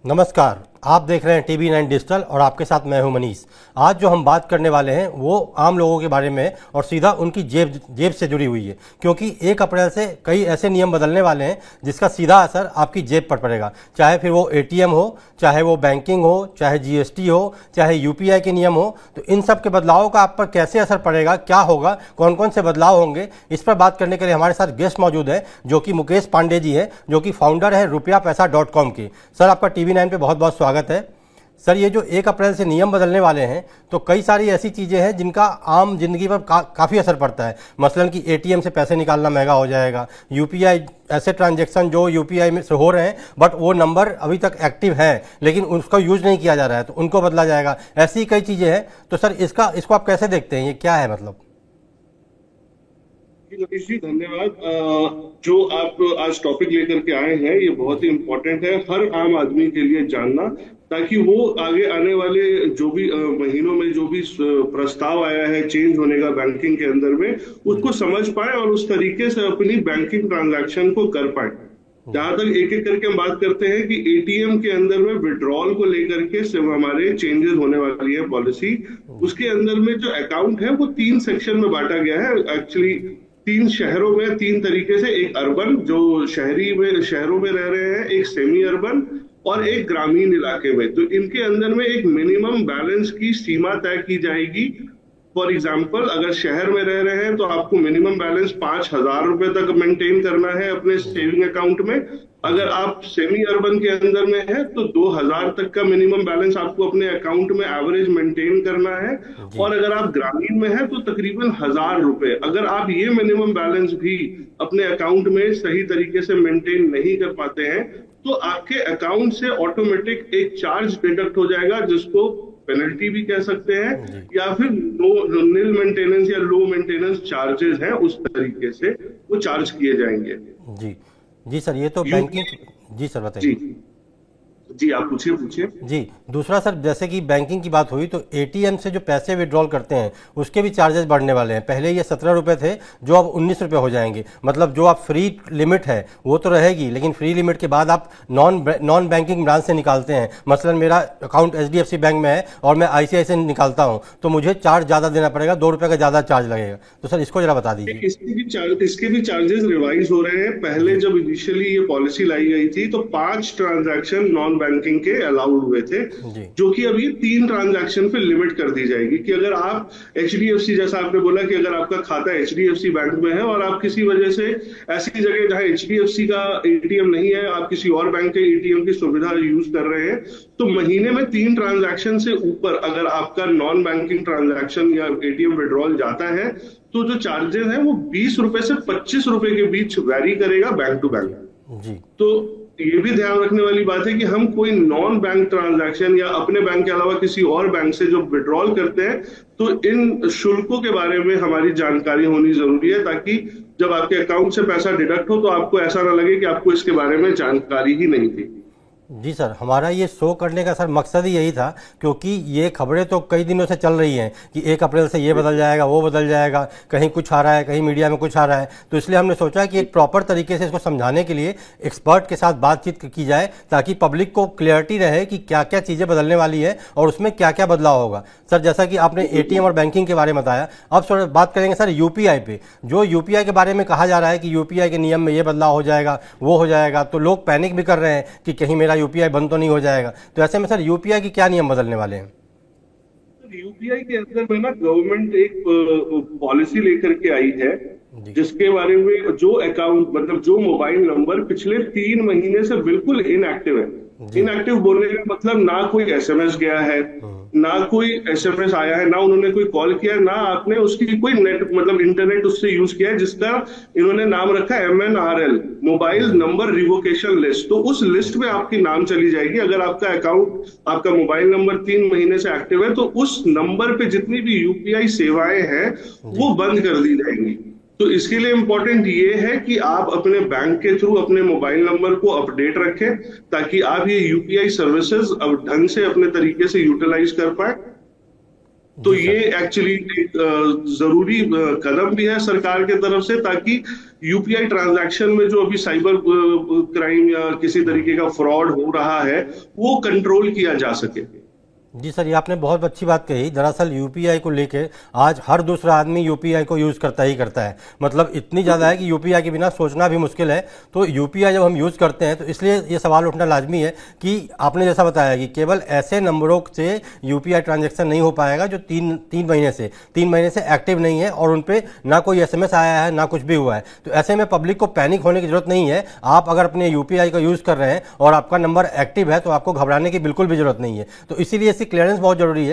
नमस्कार, आप देख रहे हैं टीवी9 डिजिटल और आपके साथ मैं हूं मनीष। आज जो हम बात करने वाले हैं वो आम लोगों के बारे में और सीधा उनकी जेब से जुड़ी हुई है, क्योंकि 1 अप्रैल से कई ऐसे नियम बदलने वाले हैं जिसका सीधा असर आपकी जेब पर पड़ेगा। चाहे फिर वो एटीएम हो, चाहे वो बैंकिंग हो, चाहे जीएसटी हो, चाहे यूपीआई के नियम हो, तो इन सब के बदलावों का आप पर कैसे असर पड़ेगा, क्या होगा, कौन कौन से बदलाव होंगे, इस पर बात करने के लिए हमारे साथ गेस्ट मौजूद है जो कि मुकेश पांडे जी है, जो कि फाउंडर है rupiapesa.com के। सर, आपका टीवी9 पे बहुत बहुत स्वागत है। सर, ये जो 1 अप्रैल से नियम बदलने वाले हैं तो कई सारी ऐसी चीज़ें हैं जिनका आम जिंदगी पर काफ़ी असर पड़ता है। मसलन कि एटीएम से पैसे निकालना महंगा हो जाएगा, यूपीआई ऐसे ट्रांजैक्शन जो यूपीआई में से हो रहे हैं बट वो नंबर अभी तक एक्टिव है लेकिन उसका यूज़ नहीं किया जा रहा है तो उनको बदला जाएगा। ऐसी कई चीज़ें हैं। तो सर, इसको आप कैसे देखते हैं, ये क्या है मतलब? रतीश जी, धन्यवाद। जो आप आज टॉपिक लेकर के आए हैं ये बहुत ही इम्पोर्टेंट है हर आम आदमी के लिए जानना, ताकि वो आगे आने वाले जो भी महीनों में जो भी प्रस्ताव आया है चेंज होने का बैंकिंग के अंदर में, उसको समझ पाए और उस तरीके से अपनी बैंकिंग ट्रांजैक्शन को कर पाए। जहां तक एक एक करके हम बात करते हैं कि एटीएम के अंदर में विड्रॉल को लेकर के सिर्फ हमारे चेंजेस होने वाली है पॉलिसी। उसके अंदर में जो अकाउंट है वो 3 सेक्शन में बांटा गया है। एक्चुअली 3 शहरों में 3 तरीके से, एक अर्बन जो शहरी में शहरों में रह रहे हैं, एक सेमी अर्बन और एक ग्रामीण इलाके में। तो इनके अंदर में एक मिनिमम बैलेंस की सीमा तय की जाएगी। फॉर एग्जाम्पल, अगर शहर में रह रहे हैं तो आपको मिनिमम बैलेंस 5,000 रुपए तक मेंटेन करना है अपने सेविंग अकाउंट में। अगर आप सेमी अर्बन के अंदर में है तो 2,000 तक का मिनिमम बैलेंस आपको अपने अकाउंट में एवरेज मेंटेन करना है। और अगर आप ग्रामीण में है तो तकरीबन 1,000 रुपए। अगर आप ये मिनिमम बैलेंस भी अपने अकाउंट में सही तरीके से मेंटेन नहीं कर पाते हैं तो आपके अकाउंट से ऑटोमेटिक एक चार्ज डिडक्ट हो जाएगा, जिसको पेनल्टी भी कह सकते हैं, या फिर नील मेंटेनेंस या लो मेंटेनेंस चार्जेस हैं, उस तरीके से वो चार्ज किए जाएंगे। जी जी सर, ये तो बैंकिंग। जी सर, बताइए। जी जी, आप पूछिए पूछिए। जी, दूसरा सर, जैसे कि बैंकिंग की बात हुई तो एटीएम से जो पैसे विड्रॉल करते हैं उसके भी चार्जेस बढ़ने वाले हैं। पहले ये 17 रुपये थे जो अब 19 रुपये हो जाएंगे। मतलब जो आप फ्री लिमिट है वो तो रहेगी, लेकिन फ्री लिमिट के बाद आप नॉन बैंकिंग ब्रांच से निकालते हैं। मसलन मेरा अकाउंट एचडीएफसी बैंक में है और मैं आईसीआईसीआई से निकालता हूँ तो मुझे चार्ज ज़्यादा देना पड़ेगा, 2 रुपये का ज़्यादा चार्ज लगेगा। तो सर, इसको जरा बता दीजिए। इसके भी चार्जेस रिवाइज हो रहे हैं। पहले जब इनिशियली ये पॉलिसी लाई गई थी तो 5 ट्रांजैक्शन नॉन बैंकिंग के अलाउड हुए थे, जो कि अब ये 3 ट्रांजैक्शन पे लिमिट कर दी जाएगी। कि अगर आप एचडीएफसी, जैसा आपने बोला कि अगर आपका खाता एचडीएफसी बैंक में है और आप किसी वजह से ऐसी जगह जहां एचडीएफसी का एटीएम नहीं है, आप किसी और बैंक के एटीएम की सुविधा यूज कर रहे हैं, तो महीने में 3 ट्रांजैक्शन से ऊपर अगर आपका नॉन बैंकिंग ट्रांजैक्शन या एटीएम विड्रॉल जाता है तो जो चार्जेस है वो 20 रुपए से 25 रुपए के बीच वैरी करेगा बैंक टू बैंक। जी, तो ये भी ध्यान रखने वाली बात है कि हम कोई नॉन बैंक ट्रांजैक्शन या अपने बैंक के अलावा किसी और बैंक से जो विड्रॉल करते हैं तो इन शुल्कों के बारे में हमारी जानकारी होनी जरूरी है, ताकि जब आपके अकाउंट से पैसा डिडक्ट हो तो आपको ऐसा ना लगे कि आपको इसके बारे में जानकारी ही नहीं थी। जी सर, हमारा ये शो करने का सर मकसद ही यही था, क्योंकि ये खबरें तो कई दिनों से चल रही हैं कि 1 अप्रैल से ये बदल जाएगा, वो बदल जाएगा, कहीं कुछ आ रहा है, कहीं मीडिया में कुछ आ रहा है। तो इसलिए हमने सोचा कि एक प्रॉपर तरीके से इसको समझाने के लिए एक्सपर्ट के साथ बातचीत की जाए, ताकि पब्लिक को क्लियरिटी रहे कि क्या क्या चीज़ें बदलने वाली है और उसमें क्या क्या बदलाव होगा। सर, जैसा कि आपने एटीएम और बैंकिंग के बारे में बताया, अब सर बात करेंगे सर यूपीआई पे। जो यूपीआई के बारे में कहा जा रहा है कि यूपीआई के नियम में ये बदलाव हो जाएगा, वो हो जाएगा, तो लोग पैनिक भी कर रहे हैं कि कहीं मेरा यूपीआई बंद तो नहीं हो जाएगा। तो ऐसे में सर यूपीआई की क्या नियम बदलने वाले हैं? यूपीआई के अंदर में ना गवर्नमेंट एक पॉलिसी लेकर के आई है, जिसके बारे में जो अकाउंट, मतलब जो मोबाइल नंबर पिछले 3 महीने से बिल्कुल इनएक्टिव है। इनएक्टिव बोलने का मतलब ना कोई एसएमएस गया है, ना कोई एसएमएस आया है, ना उन्होंने कोई कॉल किया है, ना आपने उसकी कोई नेट मतलब इंटरनेट उससे यूज किया है, जिसका इन्होंने नाम रखा है MNRL, mobile number revocation list. तो उस लिस्ट में आपकी नाम चली जाएगी। अगर आपका अकाउंट, आपका मोबाइल नंबर 3 महीने से एक्टिव है तो उस नंबर पे जितनी भी यूपीआई सेवाएं हैं वो बंद कर दी जाएंगी। तो इसके लिए इंपॉर्टेंट ये है कि आप अपने बैंक के थ्रू अपने मोबाइल नंबर को अपडेट रखें, ताकि आप ये यूपीआई सर्विसेज अब ढंग से अपने तरीके से यूटिलाइज कर पाए। तो जी ये सर। एक्चुअली एक जरूरी कदम भी है सरकार के तरफ से, ताकि यूपीआई ट्रांजैक्शन में जो अभी साइबर क्राइम या किसी तरीके का फ्रॉड हो रहा है वो कंट्रोल किया जा सके। जी सर, ये आपने बहुत अच्छी बात कही। दरअसल यूपीआई को लेके आज हर दूसरा आदमी यूपीआई को यूज़ करता ही करता है। मतलब इतनी ज़्यादा है कि यूपीआई के बिना सोचना भी मुश्किल है। तो यूपीआई जब हम यूज़ करते हैं तो इसलिए ये सवाल उठना लाजमी है कि आपने जैसा बताया कि केवल ऐसे नंबरों से यूपीआई ट्रांजैक्शन नहीं हो पाएगा जो तीन महीने से एक्टिव नहीं है और उन पर ना कोई एसएमएस आया है ना कुछ भी हुआ है। तो ऐसे में पब्लिक को पैनिक होने की जरूरत नहीं है। आप अगर अपने यूपीआई का यूज़ कर रहे हैं और आपका नंबर एक्टिव है तो आपको घबराने की बिल्कुल भी जरूरत नहीं है। तो इसीलिए इसकी क्लियरेंस बहुत जरूरी है।